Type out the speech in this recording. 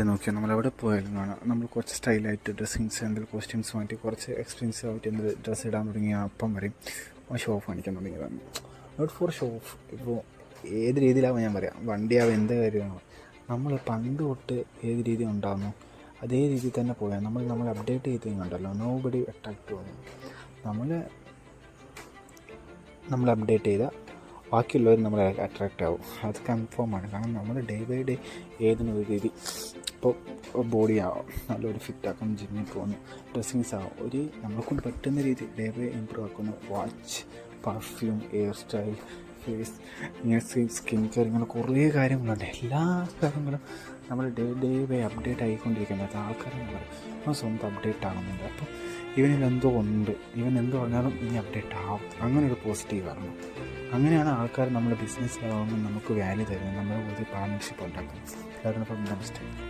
നോക്കിയാൽ നമ്മളെവിടെ പോയാലും കാണാം, നമ്മൾ കുറച്ച് സ്റ്റൈലായിട്ട് ഡ്രസ്സിങ്സ് എന്തെങ്കിലും കോസ്റ്റ്യൂംസ് മാറ്റി കുറച്ച് എക്സ്പെൻസീവ് ആയിട്ട് എന്തെങ്കിലും ഡ്രസ്സ് ഇടാൻ തുടങ്ങിയ അപ്പം വരെയും ഷോ ഓഫ് കാണിക്കാൻ തുടങ്ങിയതാണ്. Not for show off. ഇപ്പോൾ ഏത് രീതിയിലാവും ഞാൻ പറയാം, വണ്ടിയാവും എന്ത് കാര്യമാണോ, നമ്മൾ പണ്ട് തൊട്ട് ഏത് രീതി ഉണ്ടാകുന്നു അതേ രീതിയിൽ തന്നെ പോയാൽ നമ്മൾ അപ്ഡേറ്റ് ചെയ്തതുണ്ടല്ലോ, നോ ബഡി അട്രാക്റ്റ് തോന്നും. നമ്മൾ അപ്ഡേറ്റ് ചെയ്താൽ ബാക്കിയുള്ളവർ നമ്മളെ അട്രാക്റ്റ് ആവും, അത് കൺഫേമാണ്. കാരണം നമ്മൾ ഡേ ബൈ ഡേ ഏതെങ്കിലും ഒരു രീതി, ഇപ്പോൾ ബോഡി ആവും, നല്ലൊരു ഫിറ്റാക്കും, ജിമ്മിൽ പോകുന്നു, ഡ്രസ്സിങ്സ് ആവും, ഒരു നമ്മളെക്കൊണ്ട് പറ്റുന്ന രീതി ഡേ ബൈ ഇമ്പ്രൂവ് ആക്കുന്നു. Watch, perfume, hair style, face, ഇങ്ങനെ സ്കിൻ കെയർ, ഇങ്ങനെ കുറേ കാര്യങ്ങളുണ്ട്. എല്ലാ കാര്യങ്ങളും നമ്മൾ ഡേ ബൈ അപ്ഡേറ്റ് ആയിക്കൊണ്ടിരിക്കുന്നത്. ആൾക്കാരെന്ന് പറയും സ്വന്തം അപ്ഡേറ്റ് ആകുന്നുണ്ട്. അപ്പോൾ ഇവനിലെന്തോ ഉണ്ട്, ഇവൻ എന്ത് പറഞ്ഞാലും ഇനി അപ്ഡേറ്റ് ആവും, അങ്ങനെ ഒരു പോസിറ്റീവ് വരണം. അങ്ങനെയാണ് ആൾക്കാർ നമ്മുടെ ബിസിനസ്സിലാവുമ്പോൾ നമുക്ക് വാല്യൂ തരുന്നത്, നമ്മുടെ കൂടുതൽ പാർട്ണർഷിപ്പ് ഉണ്ടാക്കുന്നത്. കാരണം ഇപ്പം